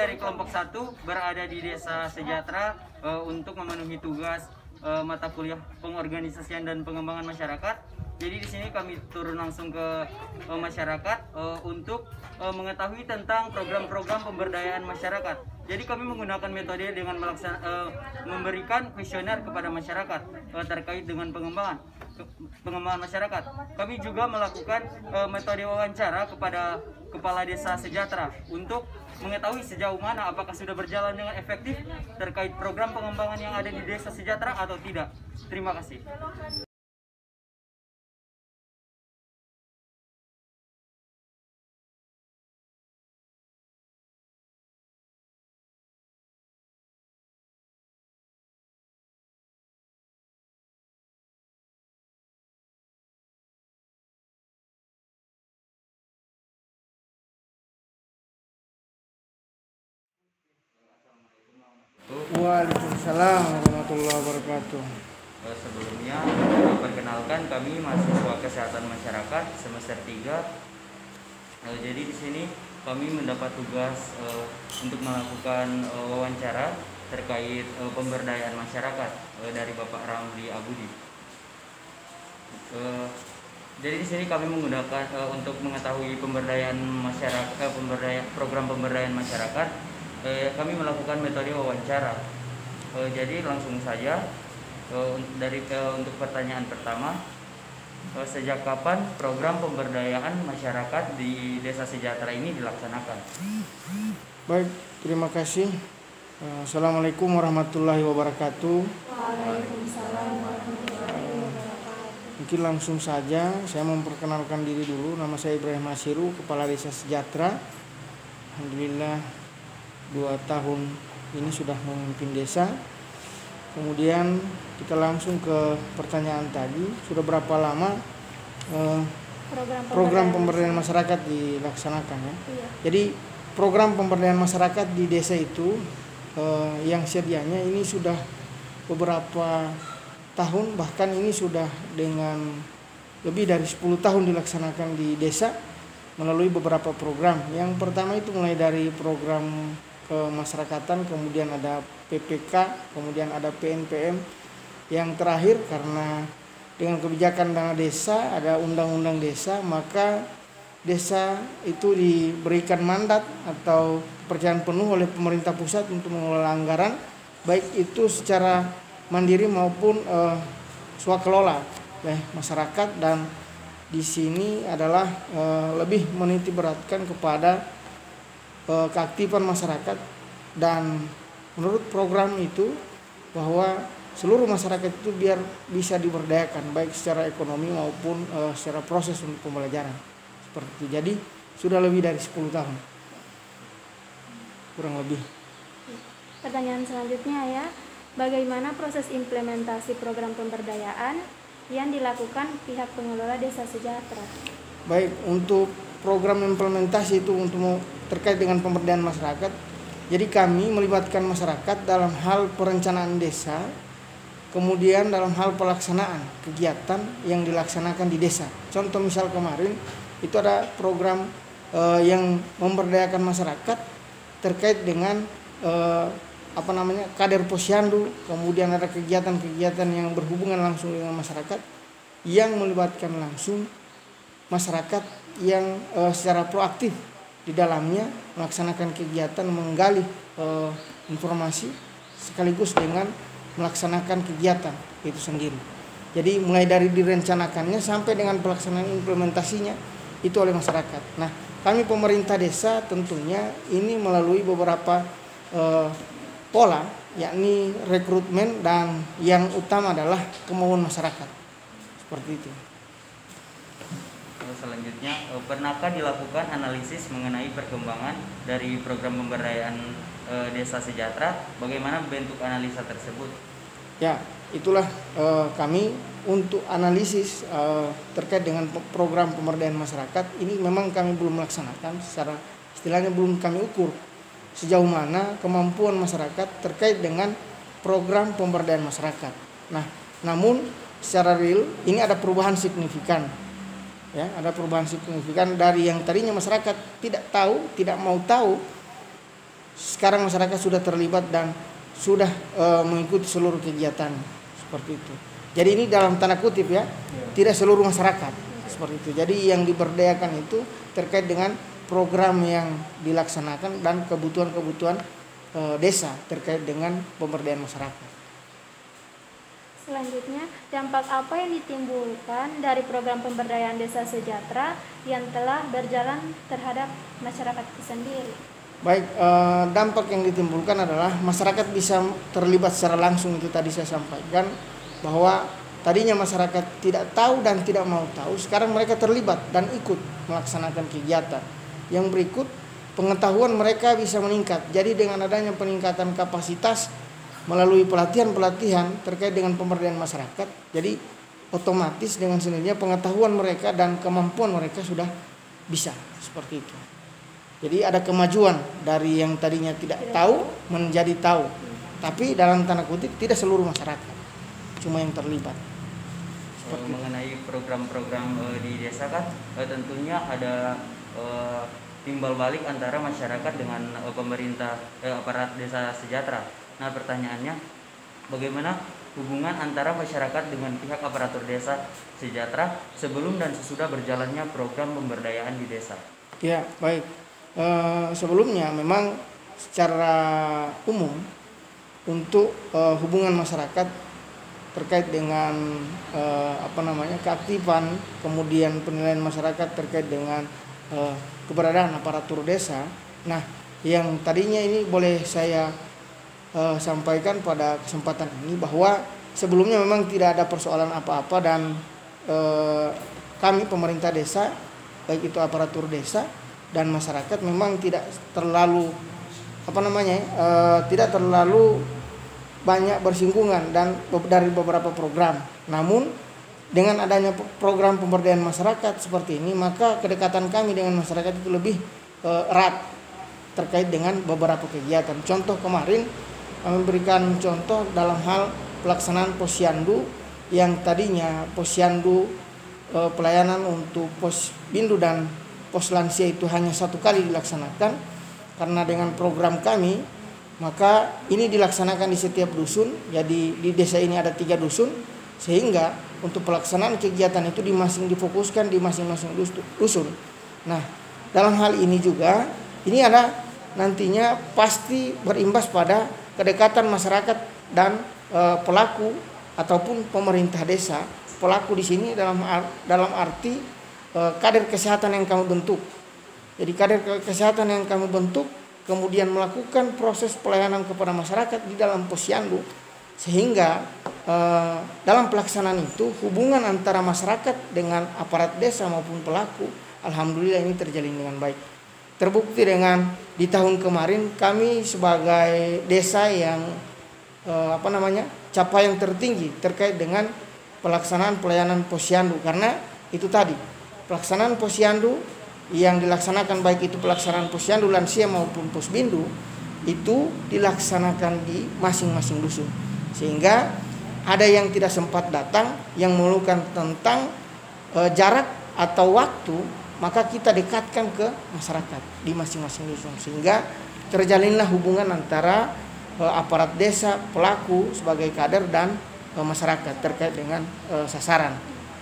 dari kelompok 1 berada di Desa Sejahtera untuk memenuhi tugas mata kuliah pengorganisasian dan pengembangan masyarakat. Jadi di sini kami turun langsung ke masyarakat untuk mengetahui tentang program-program pemberdayaan masyarakat. Jadi kami menggunakan metode dengan memberikan kuesioner kepada masyarakat terkait dengan pengembangan masyarakat. Kami juga melakukan metode wawancara kepada Kepala Desa Sejahtera untuk mengetahui sejauh mana apakah sudah berjalan dengan efektif terkait program pengembangan yang ada di Desa Sejahtera atau tidak. Terima kasih. Waalaikumsalam warahmatullahi wabarakatuh. Sebelumnya, perkenalkan kami mahasiswa Kesehatan Masyarakat semester 3. Jadi di sini kami mendapat tugas untuk melakukan wawancara terkait pemberdayaan masyarakat dari Bapak Ramli Abudi. Jadi di sini kami menggunakan untuk mengetahui pemberdayaan masyarakat, program pemberdayaan masyarakat. Kami melakukan metode wawancara. Jadi langsung saja untuk pertanyaan pertama, sejak kapan program pemberdayaan masyarakat di Desa Sejahtera ini dilaksanakan? Baik, terima kasih. Assalamualaikum warahmatullahi wabarakatuh. Waalaikumsalam warahmatullahi wabarakatuh. Mungkin langsung saja saya memperkenalkan diri dulu. Nama saya Ibrahim Asiru, Kepala Desa Sejahtera. Alhamdulillah 2 tahun ini sudah memimpin desa. Kemudian kita langsung ke pertanyaan tadi, sudah berapa lama program pemberdayaan masyarakat dilaksanakan ya? Iya. Jadi program pemberdayaan masyarakat di desa itu yang sedianya ini sudah beberapa tahun, bahkan ini sudah dengan lebih dari 10 tahun dilaksanakan di desa melalui beberapa program. Yang pertama itu mulai dari program kemasyarakatan, kemudian ada PPK, kemudian ada PNPM. Yang terakhir karena dengan kebijakan dana desa, ada undang-undang desa, maka desa itu diberikan mandat atau kepercayaan penuh oleh pemerintah pusat untuk mengelola anggaran, baik itu secara mandiri maupun swakelola oleh masyarakat. Dan di sini adalah lebih menitik beratkan kepada keaktifan masyarakat, dan menurut program itu bahwa seluruh masyarakat itu biar bisa diberdayakan baik secara ekonomi maupun secara proses untuk pembelajaran seperti itu. Jadi sudah lebih dari 10 tahun kurang lebih. Pertanyaan selanjutnya ya, bagaimana proses implementasi program pemberdayaan yang dilakukan pihak pengelola Desa Sejahtera? Baik, untuk program implementasi itu untuk terkait dengan pemberdayaan masyarakat. Jadi kami melibatkan masyarakat dalam hal perencanaan desa, kemudian dalam hal pelaksanaan kegiatan yang dilaksanakan di desa. Contoh misal kemarin itu ada program yang memberdayakan masyarakat terkait dengan kader posyandu, kemudian ada kegiatan-kegiatan yang berhubungan langsung dengan masyarakat yang melibatkan langsung masyarakat yang secara proaktif di dalamnya melaksanakan kegiatan menggali informasi sekaligus dengan melaksanakan kegiatan itu sendiri. Jadi mulai dari direncanakannya sampai dengan pelaksanaan implementasinya itu oleh masyarakat. Nah, kami pemerintah desa tentunya ini melalui beberapa pola, yakni rekrutmen, dan yang utama adalah kemauan masyarakat. Seperti itu. Selanjutnya, pernahkah dilakukan analisis mengenai perkembangan dari program pemberdayaan Desa Sejahtera? Bagaimana bentuk analisa tersebut? Ya, itulah kami untuk analisis terkait dengan program pemberdayaan masyarakat ini memang kami belum melaksanakan, secara istilahnya belum kami ukur sejauh mana kemampuan masyarakat terkait dengan program pemberdayaan masyarakat. Nah, namun secara real ini ada perubahan signifikan. Ya, ada perubahan signifikan dari yang tadinya masyarakat tidak tahu, tidak mau tahu sekarang masyarakat sudah terlibat dan sudah mengikuti seluruh kegiatan seperti itu. Jadi ini dalam tanda kutip ya, tidak seluruh masyarakat seperti itu. Jadi yang diberdayakan itu terkait dengan program yang dilaksanakan dan kebutuhan-kebutuhan desa terkait dengan pemberdayaan masyarakat. Selanjutnya, dampak apa yang ditimbulkan dari program pemberdayaan desa sejahtera yang telah berjalan terhadap masyarakat itu sendiri? Baik, dampak yang ditimbulkan adalah masyarakat bisa terlibat secara langsung. Itu tadi saya sampaikan bahwa tadinya masyarakat tidak tahu dan tidak mau tahu, sekarang mereka terlibat dan ikut melaksanakan kegiatan. Yang berikut, pengetahuan mereka bisa meningkat. Jadi dengan adanya peningkatan kapasitas melalui pelatihan-pelatihan terkait dengan pemberdayaan masyarakat, jadi otomatis dengan sendirinya pengetahuan mereka dan kemampuan mereka sudah bisa seperti itu. Jadi ada kemajuan dari yang tadinya tidak tahu menjadi tahu, tapi dalam tanda kutip tidak seluruh masyarakat, cuma yang terlibat. Mengenai program-program di desa kan tentunya ada timbal balik antara masyarakat dengan pemerintah, aparat desa sejahtera. Nah, pertanyaannya, bagaimana hubungan antara masyarakat dengan pihak aparatur desa sejahtera sebelum dan sesudah berjalannya program pemberdayaan di desa? Ya, baik. Sebelumnya memang secara umum untuk hubungan masyarakat terkait dengan keaktifan, kemudian penilaian masyarakat terkait dengan keberadaan aparatur desa. Nah, yang tadinya ini boleh saya sampaikan pada kesempatan ini bahwa sebelumnya memang tidak ada persoalan apa-apa dan kami pemerintah desa, baik itu aparatur desa dan masyarakat memang tidak terlalu tidak terlalu banyak bersinggungan dan dari beberapa program. Namun dengan adanya program pemberdayaan masyarakat seperti ini, maka kedekatan kami dengan masyarakat itu lebih erat terkait dengan beberapa kegiatan. Contoh kemarin kami berikan contoh dalam hal pelaksanaan posyandu yang tadinya posyandu pelayanan untuk posbindu dan pos lansia itu hanya 1 kali dilaksanakan, karena dengan program kami maka ini dilaksanakan di setiap dusun. Jadi di desa ini ada 3 dusun, sehingga untuk pelaksanaan kegiatan itu difokuskan di masing-masing dusun. Nah, dalam hal ini juga ini ada nantinya pasti berimbas pada kedekatan masyarakat dan pelaku ataupun pemerintah desa. Pelaku di sini dalam arti kader kesehatan yang kami bentuk. Jadi kader kesehatan yang kami bentuk kemudian melakukan proses pelayanan kepada masyarakat di dalam posyandu, sehingga dalam pelaksanaan itu hubungan antara masyarakat dengan aparat desa maupun pelaku alhamdulillah ini terjalin dengan baik. Terbukti dengan di tahun kemarin kami sebagai desa yang capaian tertinggi terkait dengan pelaksanaan pelayanan posyandu, karena itu tadi pelaksanaan posyandu yang dilaksanakan baik itu pelaksanaan posyandu lansia maupun posbindu itu dilaksanakan di masing-masing dusun, sehingga ada yang tidak sempat datang yang mengeluhkan tentang jarak atau waktu, maka kita dekatkan ke masyarakat di masing-masing dusun, sehingga terjalinlah hubungan antara aparat desa, pelaku sebagai kader dan masyarakat terkait dengan sasaran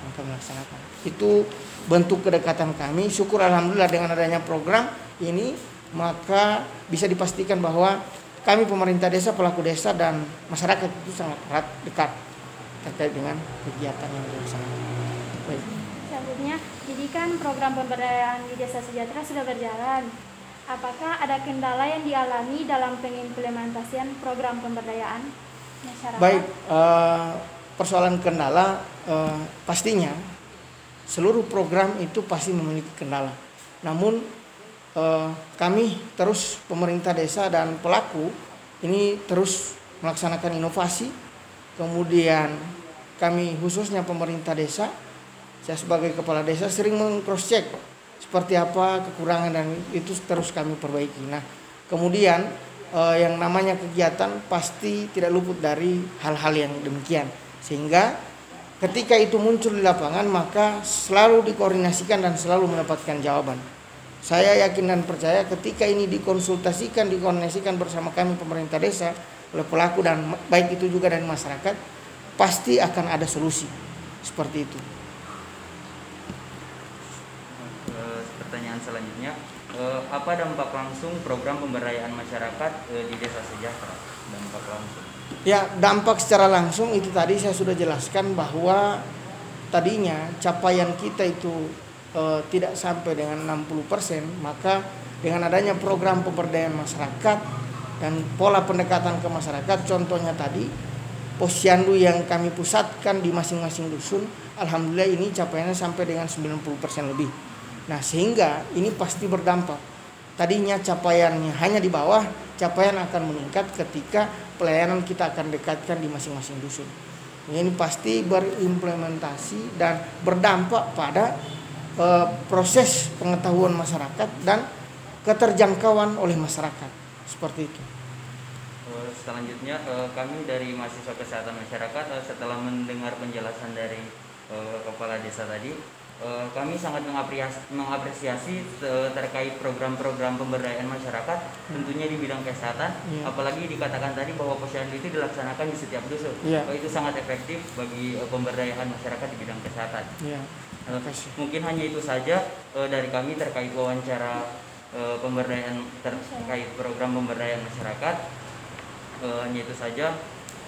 yang kami laksanakan. Itu bentuk kedekatan kami. Syukur alhamdulillah dengan adanya program ini, maka bisa dipastikan bahwa kami pemerintah desa, pelaku desa dan masyarakat itu sangat erat dekat terkait dengan kegiatan yang dilaksanakan. Baik. Selanjutnya, jadi kan program pemberdayaan di desa sejahtera sudah berjalan. Apakah ada kendala yang dialami dalam pengimplementasian program pemberdayaan masyarakat? Baik, persoalan kendala pastinya seluruh program itu pasti memiliki kendala. Namun kami terus pemerintah desa dan pelaku ini terus melaksanakan inovasi. Kemudian kami khususnya pemerintah desa, saya sebagai kepala desa sering meng-cross check seperti apa kekurangan dan itu terus kami perbaiki. Nah, kemudian yang namanya kegiatan pasti tidak luput dari hal-hal yang demikian, sehingga ketika itu muncul di lapangan maka selalu dikoordinasikan dan selalu mendapatkan jawaban saya yakin dan percaya ketika ini dikonsultasikan, dikoordinasikan bersama kami pemerintah desa oleh pelaku dan baik itu juga dari masyarakat, pasti akan ada solusi seperti itu. Pertanyaan selanjutnya, apa dampak langsung program pemberdayaan masyarakat di Desa Sejahtera? Dampak langsung. Ya, dampak secara langsung itu tadi saya sudah jelaskan bahwa tadinya capaian kita itu tidak sampai dengan 60%, maka dengan adanya program pemberdayaan masyarakat dan pola pendekatan ke masyarakat, contohnya tadi posyandu yang kami pusatkan di masing-masing dusun, alhamdulillah ini capaiannya sampai dengan 90% lebih. Nah, sehingga ini pasti berdampak. Tadinya capaiannya hanya di bawah, capaian akan meningkat ketika pelayanan kita akan dekatkan di masing-masing dusun. Ini pasti berimplementasi dan berdampak pada proses pengetahuan masyarakat dan keterjangkauan oleh masyarakat. Seperti itu. Selanjutnya kami dari mahasiswa kesehatan masyarakat setelah mendengar penjelasan dari kepala desa tadi, kami sangat mengapresiasi terkait program-program pemberdayaan masyarakat, tentunya di bidang kesehatan. Apalagi dikatakan tadi bahwa posyandu itu dilaksanakan di setiap dusun. Itu sangat efektif bagi pemberdayaan masyarakat di bidang kesehatan. Mungkin hanya itu saja dari kami terkait wawancara pemberdayaan terkait program pemberdayaan masyarakat. Hanya itu saja.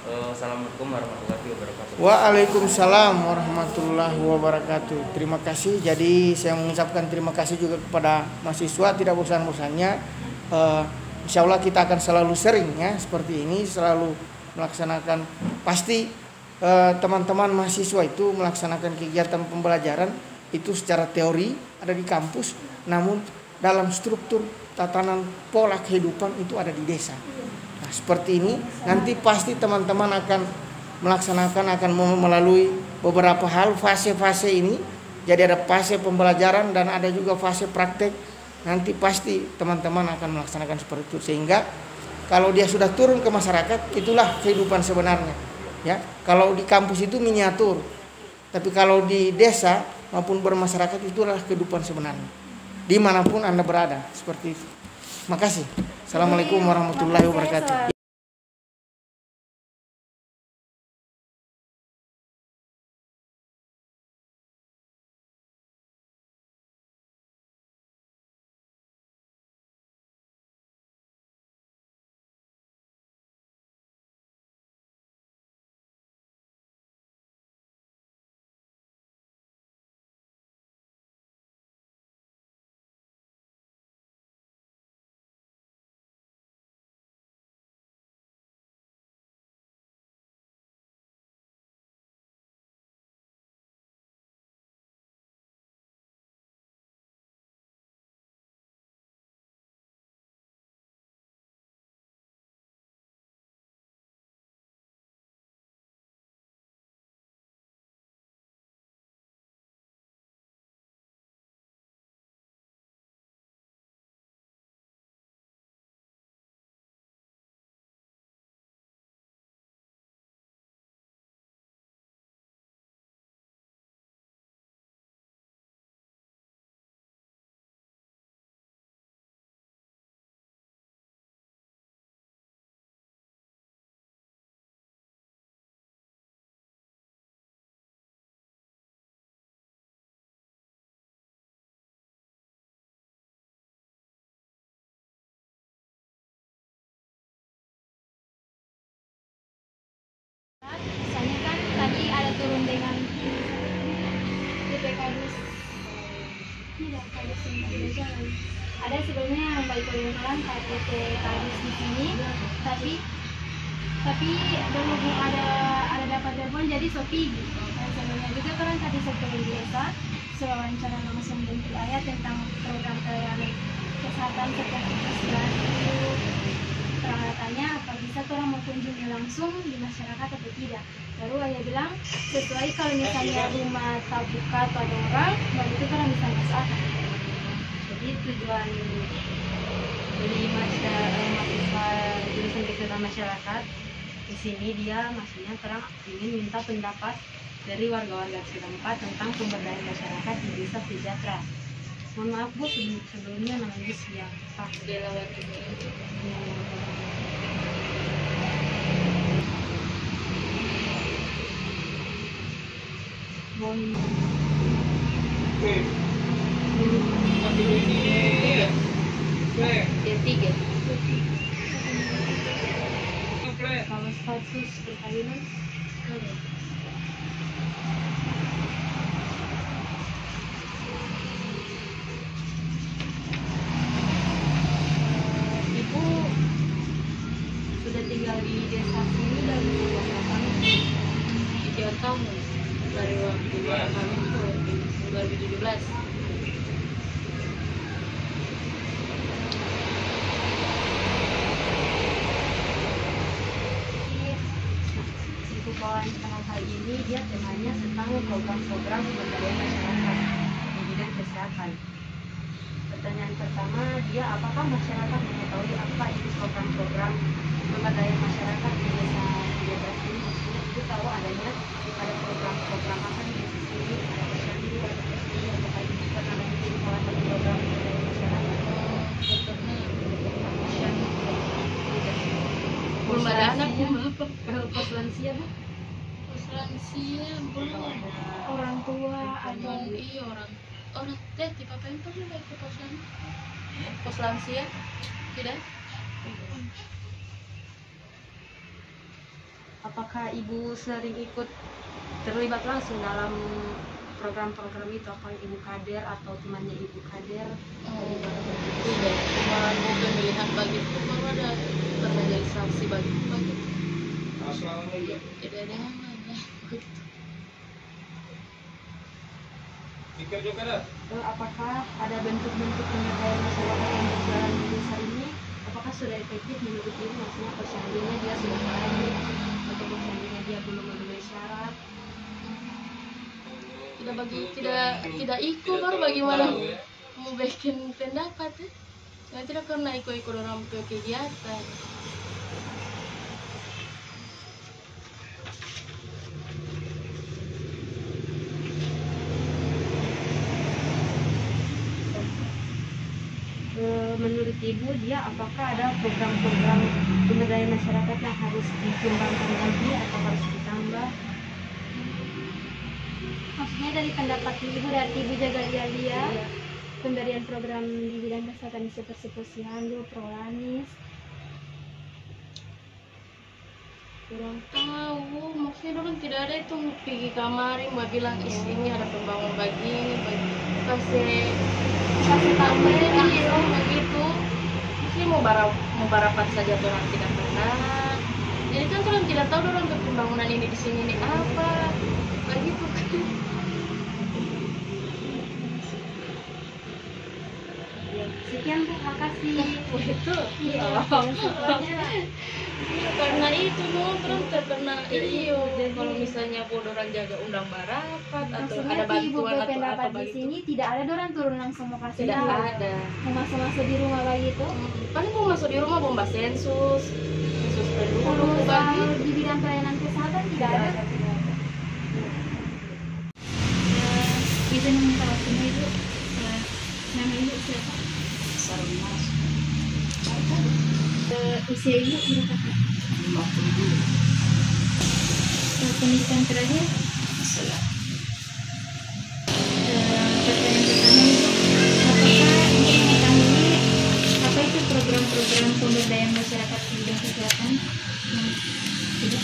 Assalamualaikum warahmatullahi wabarakatuh. Waalaikumsalam warahmatullahi wabarakatuh. Terima kasih. Jadi saya mengucapkan terima kasih juga kepada mahasiswa, tidak bosan-bosannya. Insya Allah kita akan selalu sering ya seperti ini, selalu melaksanakan. Pasti teman-teman mahasiswa itu melaksanakan kegiatan pembelajaran itu secara teori ada di kampus, namun dalam struktur tatanan pola kehidupan itu ada di desa. Nah, seperti ini nanti pasti teman-teman akan melaksanakan, akan melalui beberapa hal fase-fase ini. Jadi ada fase pembelajaran dan ada juga fase praktek. Nanti pasti teman-teman akan melaksanakan seperti itu, sehingga kalau dia sudah turun ke masyarakat, itulah kehidupan sebenarnya. Ya, kalau di kampus itu miniatur, tapi kalau di desa maupun bermasyarakat itulah kehidupan sebenarnya. Dimanapun Anda berada, seperti itu. Makasih. Assalamualaikum warahmatullahi wabarakatuh. Misalnya kan tadi ada turun dengan DPK tidak kadus yang tidak jalan. Ada sebelumnya yang baik jalan DPK di sini, tapi berhubung ada dapat telepon jadi Sophie gitu. Dan sebelumnya juga kan tadi sektor desa wawancara langsung dengan ayat tentang program pelayanan kesehatan seperti posyandu. Peralatannya apa bisa orang mau kunjungi langsung di masyarakat atau tidak. Lalu ayah bilang sesuai kalau misalnya rumah tak buka atau ada orang, baru itu orang bisa masakan. Jadi tujuan dari mahasiswa jurusan kesehatan masyarakat di sini dia maksudnya terang ingin minta pendapat dari warga-warga setempat tentang pemberdayaan masyarakat di Desa Sejahtera. Mohon maaf Bu, sebelumnya namanya siapa? Tiga. Kalau status perkawinan Ibu sudah tinggal di desa sini dari kapan? 3 tahun dari waktu kami itu 2017. Kawan dalam hal ini dia temanya tentang program-program pemberdayaan masyarakat di bidang kesehatan. Pertanyaan pertama, dia apakah masyarakat mengetahui apa itu program-program pemberdayaan masyarakat di desa Sejahtera ini? Maksudnya itu tahu adanya ada program-program apa di desa sini, ada posyandu, ada SD, apakah itu pernah menjadi salah satu program pemberdayaan masyarakat? Belum ada anak, Kalau pos lansia Bu? lansia belum. Orang tua Ada atau orang teh di papa yang pernah baik ke pos lansia tidak. Apakah Ibu sering ikut terlibat langsung dalam program-program itu? Apa Ibu kader atau temannya Ibu kader? Tidak, cuma mau pemilihan bagi itu baru ada pernah jadi saksi bagi tidak ada yang lain. Apakah ada bentuk-bentuk pemberdayaan masyarakat yang berjalan di desa ini? Apakah sudah efektif menurut Ibu? Maksudnya posyandunya dia sudah baik atau posyandunya dia belum memenuhi syarat? Tidak ikut baru bagaimana mau bikin pendapat ya? Saya tidak pernah ikut orang ke kegiatan. Menurut Ibu, dia apakah ada program-program pemberdayaan masyarakat yang harus dikembangkan lagi atau harus ditambah? maksudnya dari pendapat Ibu, dari Ibu jaga dia pemberian program di bidang kesehatan seperti posyandu, prolanis. Kurang tahu, maksudnya dulu tidak ada itu pergi kamar mau bilang ini ada pembangun begini, kasih tahu mereka begitu. Maksudnya mau barapan saja orang tidak pernah. Jadi kan orang tidak tahu orang pembangunan ini di sini ini apa, begitu kan. Sekian Bu, makasih. Itu Iya, karena itu orang terkena iyo. Kalau misalnya orang jaga undang barapat atau maksudnya ada Ibu bantuan atau berpendapat apa di begitu. sini tidak ada orang turun langsung mau kasih Tidak tahu. ada. Mau masuk-masuk di rumah begitu. Paling mau masuk di rumah bomba sensus penduduk Kalau bagi. di bidang pelayanan kesehatan tidak ada. Izin meminta waktunya Ibu. Nama Ibu siapa? Usia Ibu berapa? 50. Pendidikan terakhir? Pertanyaan pertama Ibu, apakah Ibu mengetahui apa itu program-program pemberdayaan masyarakat di bidang kesehatan? Tidak.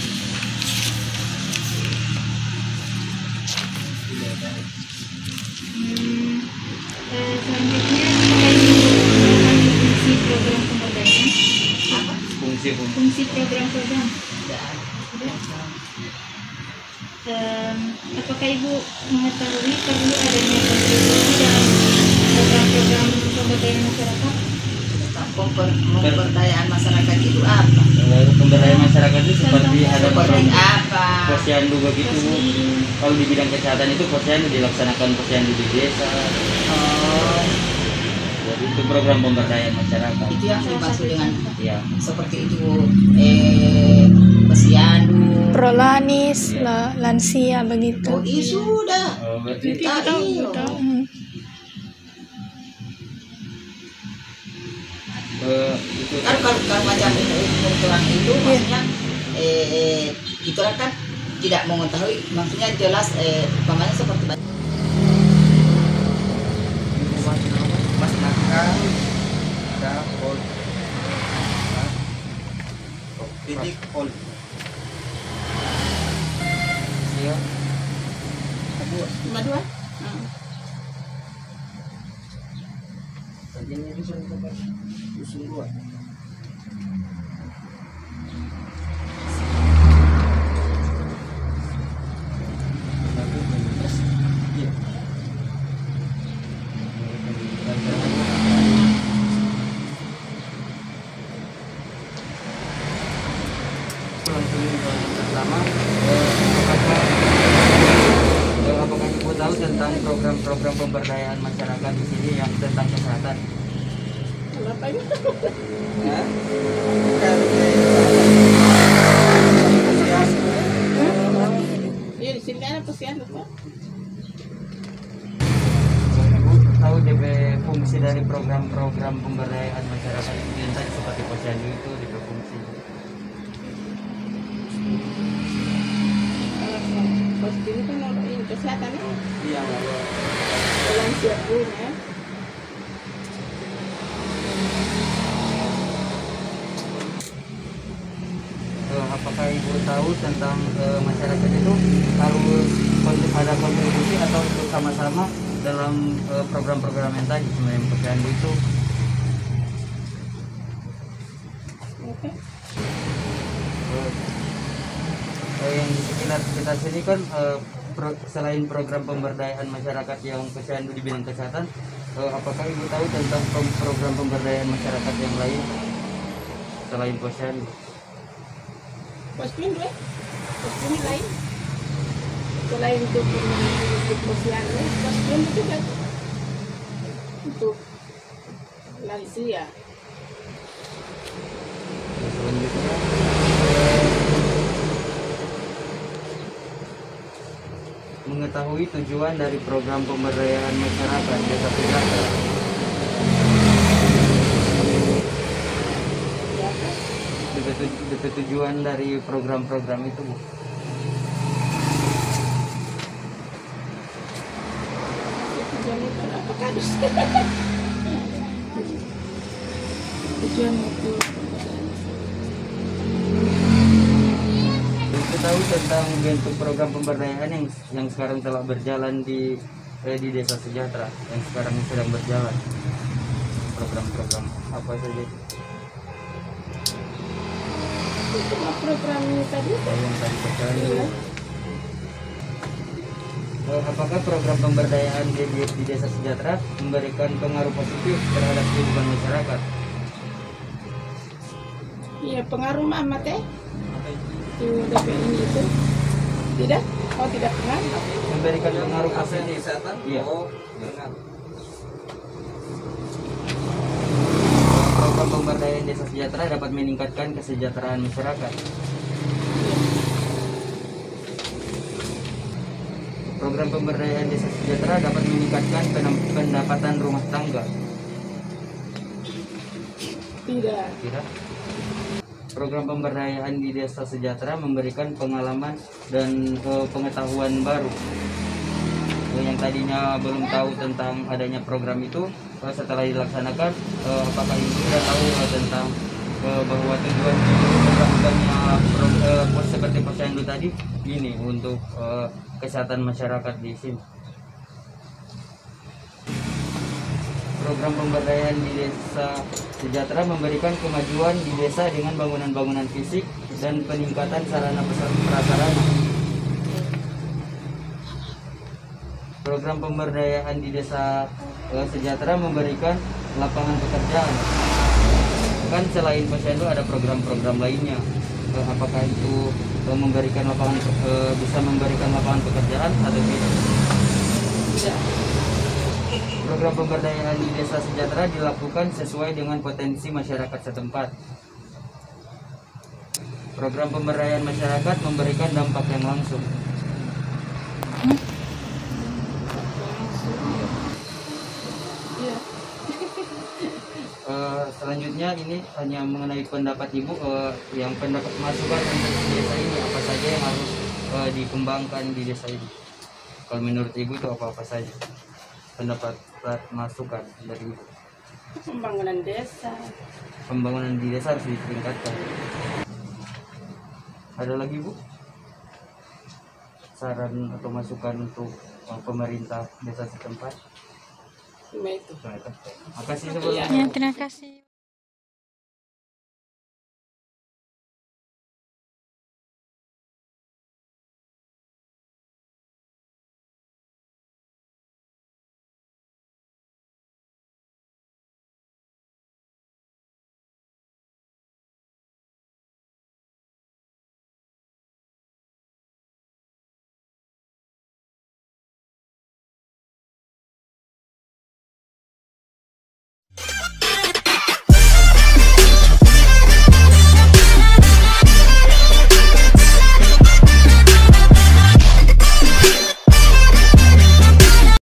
Selanjutnya apakah Ibu mengetahui fungsi program pemberdayaan? Fungsi program-program? Tidak. Apakah Ibu mengetahui perlu adanya kontribusi dalam program-program pemberdayaan masyarakat? Pemberdayaan masyarakat itu apa? Pemberdayaan masyarakat itu seperti ada Seperti apa? posyandu begitu. Kalau di bidang kesehatan itu posyandu dilaksanakan posyandu di desa. Oh, Jadi itu program pemberdayaan masyarakat. itu yang dimaksud dengan Ya. seperti itu posyandu. Prolanis, lansia begitu. Oh, iya sudah. Oh, berarti Kita iyo. kan kalau macam ukuran itu maksudnya itu kan tidak mengetahui, maksudnya jelas umpamanya seperti Mas nakal pol titik pol iya dua. tadi ini dusun dua. pertama apakah ibu tahu tentang program-program pemberdayaan masyarakat di sini yang tentang kesehatan? Iya, di sini ada posyandu, Pak. Ibu tahu DP fungsi dari program-program pemberdayaan masyarakat yang tadi seperti posyandu itu DP fungsi? Pos ini kan ini kesehatan ya. Iya, Lansia punya. Apakah ibu tahu tentang masyarakat itu harus ada kontribusi atau untuk sama-sama dalam program-program yang tadi sebenarnya posyandu itu? Oke. Yang di sekitar kita sini kan selain program pemberdayaan masyarakat yang posyandu di bidang kesehatan, apakah ibu tahu tentang program pemberdayaan masyarakat yang lain selain posyandu? Pos pindu ya. Pos pindu lain. Selain untuk posyandu, pos pindu juga untuk lansia. Selanjutnya mengetahui tujuan dari program pemberdayaan masyarakat Desa Sejahtera. Tujuan dari program-program itu, Bu. Tujuan itu apa kadus? Tujuan itu Kita tahu tentang bentuk program pemberdayaan yang sekarang telah berjalan di Desa Sejahtera, yang sekarang sedang berjalan. Program-program apa saja? program ini tadi. Yang tadi berjalan dulu. Apakah program pemberdayaan di Desa Sejahtera memberikan pengaruh positif terhadap kehidupan masyarakat? Iya, pengaruh amat ya. Itu DP ini itu. Tidak? Oh, tidak pernah. Memberikan pengaruh positif. Iya. Program pemberdayaan Desa Sejahtera dapat meningkatkan kesejahteraan masyarakat. Program pemberdayaan Desa Sejahtera dapat meningkatkan pendapatan rumah tangga. Tidak. Tidak. Program pemberdayaan di Desa Sejahtera memberikan pengalaman dan pengetahuan baru. Yang tadinya belum tahu tentang adanya program itu, setelah dilaksanakan, apakah ibu sudah tahu tentang bahwa tujuan program seperti posyandu tadi ini untuk kesehatan masyarakat di sini. Program pemberdayaan di Desa Sejahtera memberikan kemajuan di desa dengan bangunan-bangunan fisik dan peningkatan sarana prasarana. Program pemberdayaan di Desa Sejahtera memberikan lapangan pekerjaan. Kan selain posyandu ada program-program lainnya. Apakah itu memberikan lapangan bisa memberikan lapangan pekerjaan atau tidak? Tidak. Program pemberdayaan di Desa Sejahtera dilakukan sesuai dengan potensi masyarakat setempat. Program pemberdayaan masyarakat memberikan dampak yang langsung. Iya. Selanjutnya ini hanya mengenai pendapat Ibu, yang pendapat masukan untuk desa ini apa saja yang harus dikembangkan di desa ini. Kalau menurut Ibu itu apa saja pendapat masukan dari Ibu? Pembangunan desa. Pembangunan di desa harus ditingkatkan. Ada lagi Bu? Saran atau masukan untuk pemerintah desa setempat? Cuma itu. Makasih sebelumnya. Ya, terima kasih.